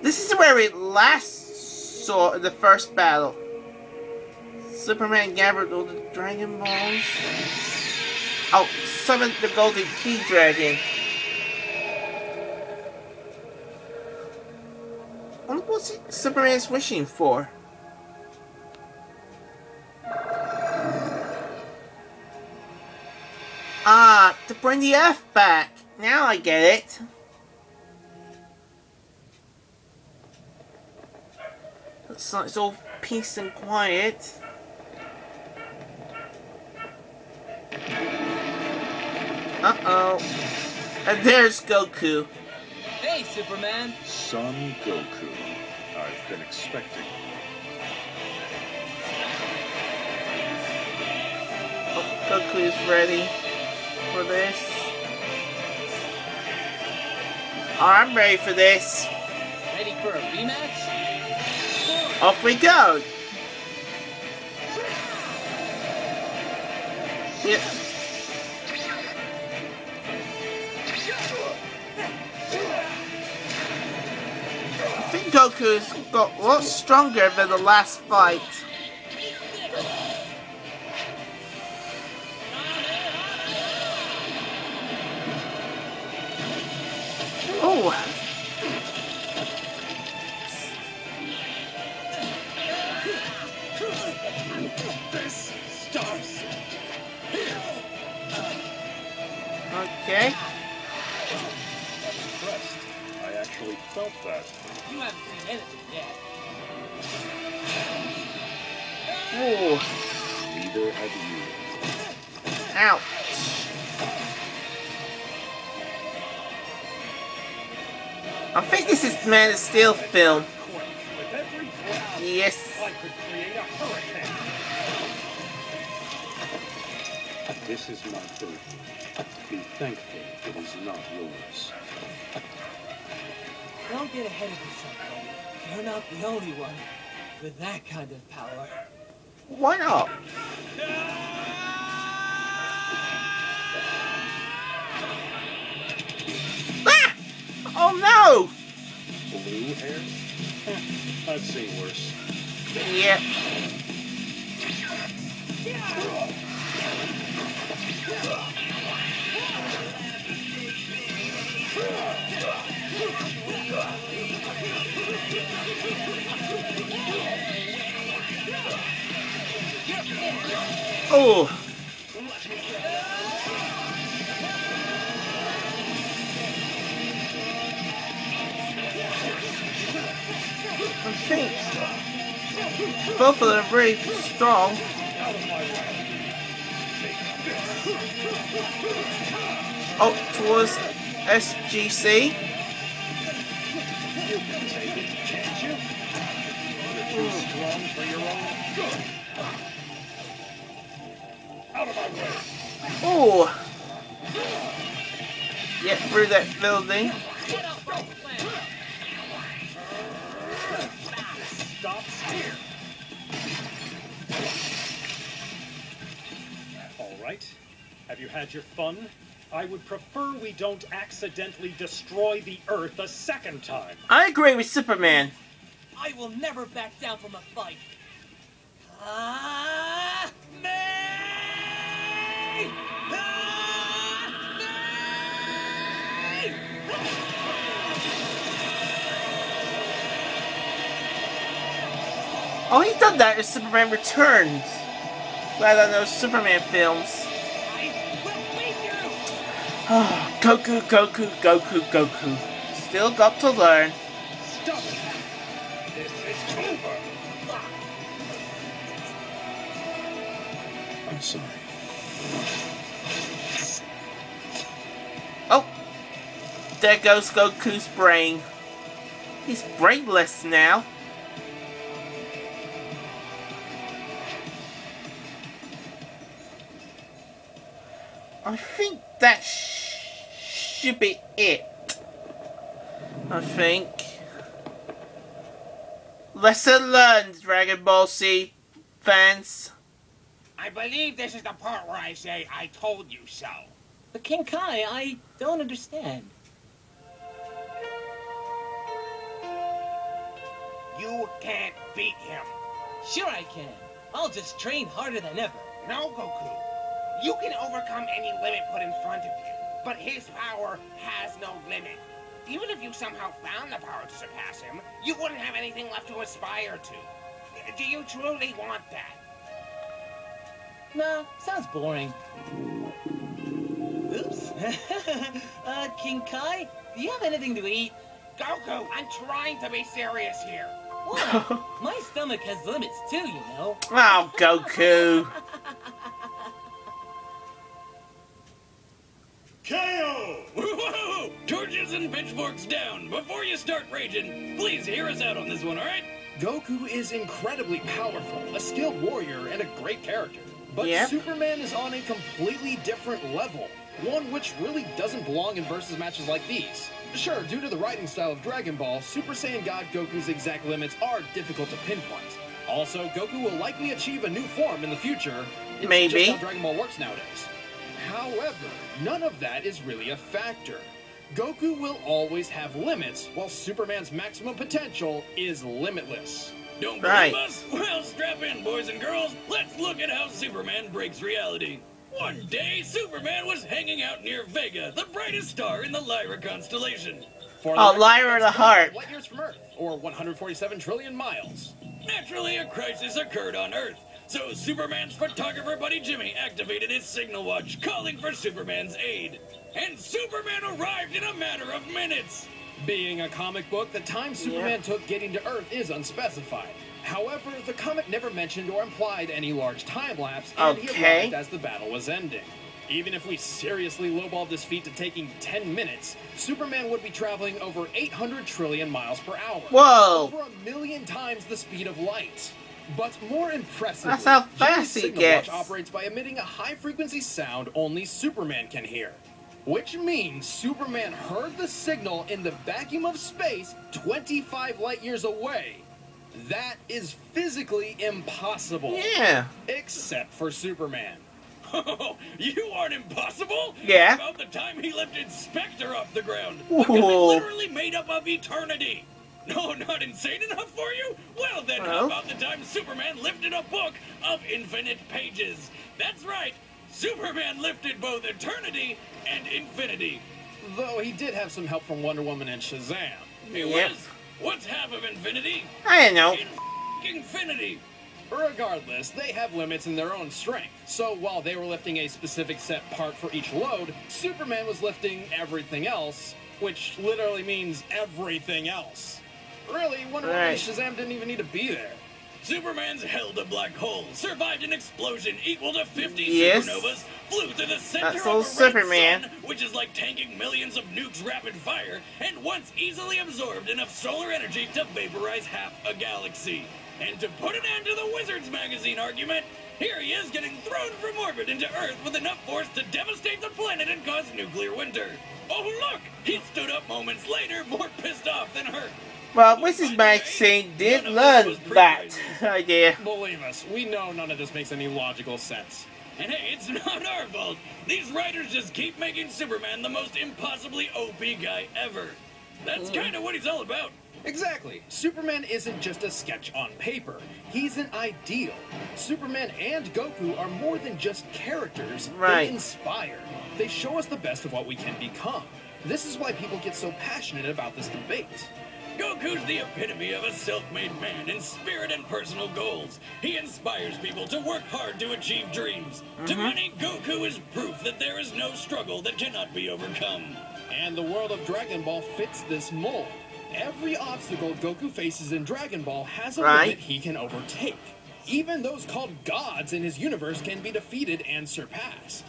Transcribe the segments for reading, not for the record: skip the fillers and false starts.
This is where we last saw in the first battle. Superman gathered all the Dragon Balls. Oh, summoned the Golden Key Dragon. What's Superman's wishing for? Ah, to bring the Earth back. Now I get it. So it's all peace and quiet. Uh-oh. And there's Goku. Hey, Superman. Son Goku. I've been expecting. Oh, Goku is ready for this. I'm ready for this. Ready for a rematch? Off we go. Yep. I think Goku's got a lot stronger than the last fight. Oh. This starts. Okay. Impressed. I actually felt that. You haven't seen anything yet. Oh. Neither have you. Ouch. I think this is Man of Steel film. With every breath, Yes. I could create a hurricane. This is my birthday. Be thankful it is not yours. Don't get ahead of yourself, buddy. You're not the only one with that kind of power. Why not? Ah! Oh no! Blue hair? I've seen worse. Yep. Oh. I think both of them are very strong. Oh, towards SGC. You can take it, can't you? You're too strong for your own good. Out of my way. Oh. Get through that building. Stops here. All right. Have you had your fun? I would prefer we don't accidentally destroy the Earth a second time. I agree with Superman. I will never back down from a fight. Ah, me! Ah, me! Oh, he's done that in Superman Returns. Rather than those Superman films. I will beat you! Oh, Goku, Goku, Goku, Goku. Still got to learn. Stop it. This is over. I'm sorry. Oh, there goes Goku's brain. He's brainless now. I think that should be it. I think. Lesson learned, Dragon Ball Z fans. I believe this is the part where I say, I told you so. But King Kai, I don't understand. You can't beat him. Sure I can. I'll just train harder than ever. No, Goku. You can overcome any limit put in front of you, but his power has no limit. Even if you somehow found the power to surpass him, you wouldn't have anything left to aspire to. Do you truly want that? Nah, sounds boring. Oops. King Kai, do you have anything to eat? Goku, I'm trying to be serious here. What? My stomach has limits too, you know. Oh, Goku. KO! Whoa! Torches and pitchforks down. Before you start raging, please hear us out on this one, alright? Goku is incredibly powerful, a skilled warrior, and a great character. But Yep. Superman is on a completely different level, one which really doesn't belong in versus matches like these. Sure, due to the writing style of Dragon Ball, Super Saiyan God Goku's exact limits are difficult to pinpoint. Also, Goku will likely achieve a new form in the future. It's Maybe. just how Dragon Ball works nowadays. However, none of that is really a factor. Goku will always have limits, while Superman's maximum potential is limitless. Don't Right. believe us? Well, strap in, boys and girls. Let's look at how Superman breaks reality. One day, Superman was hanging out near Vega, the brightest star in the Lyra constellation. For Oh, the Lyra the that's Heart. light years from Earth, or 147 trillion miles. Naturally, a crisis occurred on Earth, so Superman's photographer buddy Jimmy activated his signal watch, calling for Superman's aid. And Superman arrived in a matter of minutes. Being a comic book, the time Superman took getting to Earth is unspecified. However, the comic never mentioned or implied any large time lapse, and he Okay. arrived as the battle was ending. Even if we seriously lowballed this feat to taking 10 minutes, Superman would be traveling over 800 trillion miles per hour. Whoa. Over 1,000,000 times the speed of light. But more impressively, That's how Jimmy's fast he signal gets. watch operates by emitting a high-frequency sound only Superman can hear. Which means Superman heard the signal in the vacuum of space 25 light years away. That is physically impossible. Yeah. Except for Superman. Oh, you aren't impossible? Yeah. About the time he lifted Spectre off the ground. Whoa. A guy literally made up of eternity. No, not insane enough for you? Well then, how Well. about the time Superman lifted a book of infinite pages? That's right. Superman lifted both eternity and infinity. Though he did have some help from Wonder Woman and Shazam. It Yep. was. What's half of infinity? I don't know. Infinity. Regardless, they have limits in their own strength. So while they were lifting a specific set part for each load, Superman was lifting everything else, which literally means everything else. Really, Wonder Woman and Right. Shazam didn't even need to be there. Superman's held a black hole, survived an explosion equal to 50 Yes. supernovas, flew to the center That's of a old red Superman. sun, which is like tanking millions of nukes rapid fire, and once easily absorbed enough solar energy to vaporize half a galaxy. And to put an end to the Wizards magazine argument, here he is getting thrown from orbit into Earth with enough force to devastate the planet and cause nuclear winter. Oh look, he stood up moments later, more pissed off than hurt. Well, Mrs. Maxine did learn that idea. Believe us, we know none of this makes any logical sense. And hey, it's not our fault. These writers just keep making Superman the most impossibly OP guy ever. That's kind of what he's all about. Exactly. Superman isn't just a sketch on paper. He's an ideal. Superman and Goku are more than just characters. Right. They inspire. They show us the best of what we can become. This is why people get so passionate about this debate. Goku's the epitome of a self-made man in spirit and personal goals. He inspires people to work hard to achieve dreams. To many, Goku is proof that there is no struggle that cannot be overcome. And the world of Dragon Ball fits this mold. Every obstacle Goku faces in Dragon Ball has a Right. limit he can overtake. Even those called gods in his universe can be defeated and surpassed.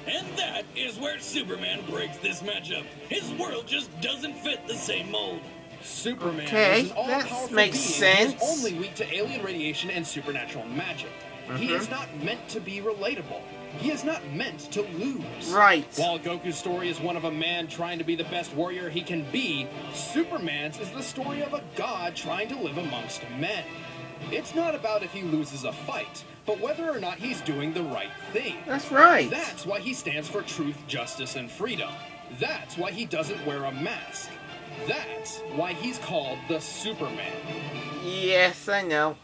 And that is where Superman breaks this matchup. His world just doesn't fit the same mold. Superman Okay, is an that all-powerful makes being who sense. is only weak to alien radiation and supernatural magic. He is not meant to be relatable. He is not meant to lose. Right. While Goku's story is one of a man trying to be the best warrior he can be, Superman's is the story of a god trying to live amongst men. It's not about if he loses a fight, but whether or not he's doing the right thing. That's right. That's why he stands for truth, justice, and freedom. That's why he doesn't wear a mask. That's why he's called the Superman. Yes, I know.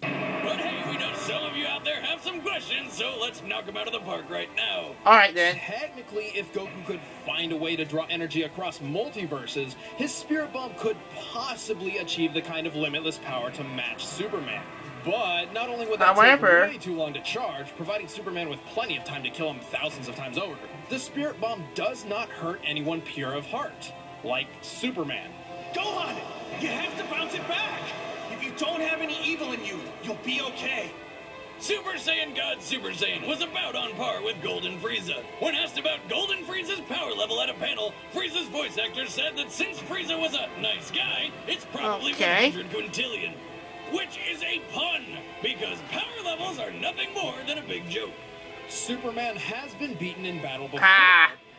But hey, we know some of you out there have some questions, so let's knock them out of the park right now. Alright then. Technically, if Goku could find a way to draw energy across multiverses, his Spirit Bomb could possibly achieve the kind of limitless power to match Superman. But not only would that However, take way too long to charge, providing Superman with plenty of time to kill him thousands of times over, the Spirit Bomb does not hurt anyone pure of heart, like Superman. Gohan, you have to bounce it back. If you don't have any evil in you, you'll be okay. Super Saiyan God Super Saiyan was about on par with Golden Frieza. When asked about Golden Frieza's power level at a panel, Frieza's voice actor said that since Frieza was a nice guy, it's probably 100 quintillion. Which is a pun, because power levels are nothing more than a big joke. Superman has been beaten in battle before.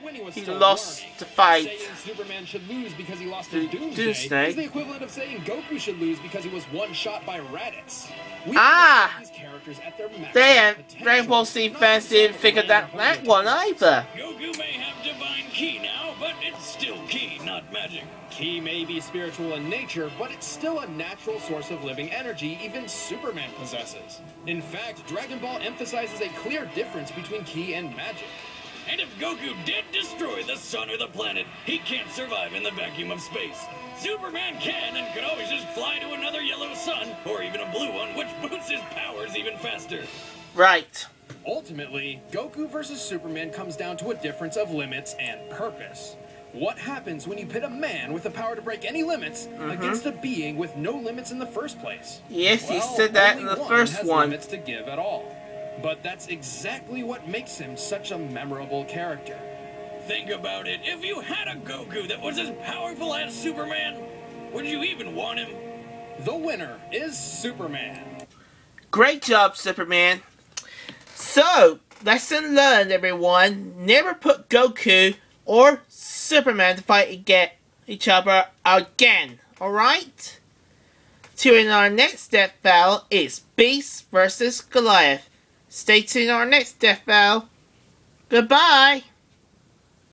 When he was he still lost learning. the fight. Saying Superman should lose because he lost to Doomsday is the equivalent of saying Goku should lose because he was one shot by Raditz. We these characters at their damn, Dragon Ball Z fans didn't figure that one either. Goku may have divine ki now, but it's still ki, not magic. Ki may be spiritual in nature, but it's still a natural source of living energy even Superman possesses. In fact, Dragon Ball emphasizes a clear difference between ki and magic. And if Goku did destroy the sun or the planet, he can't survive in the vacuum of space. Superman can and could always just fly to another yellow sun, or even a blue one, which boosts his powers even faster. Right. Ultimately, Goku versus Superman comes down to a difference of limits and purpose. What happens when you pit a man with the power to break any limits against a being with no limits in the first place? Yes, well, you said that in the first has one. Limits to give at all. But that's exactly what makes him such a memorable character. Think about it. If you had a Goku that was as powerful as Superman, would you even want him? The winner is Superman. Great job, Superman. So, lesson learned, everyone. Never put Goku or Superman to fight each other again. Alright? Tune in our next death battle is Beast versus Goliath. Stay tuned on our next death battle. Goodbye!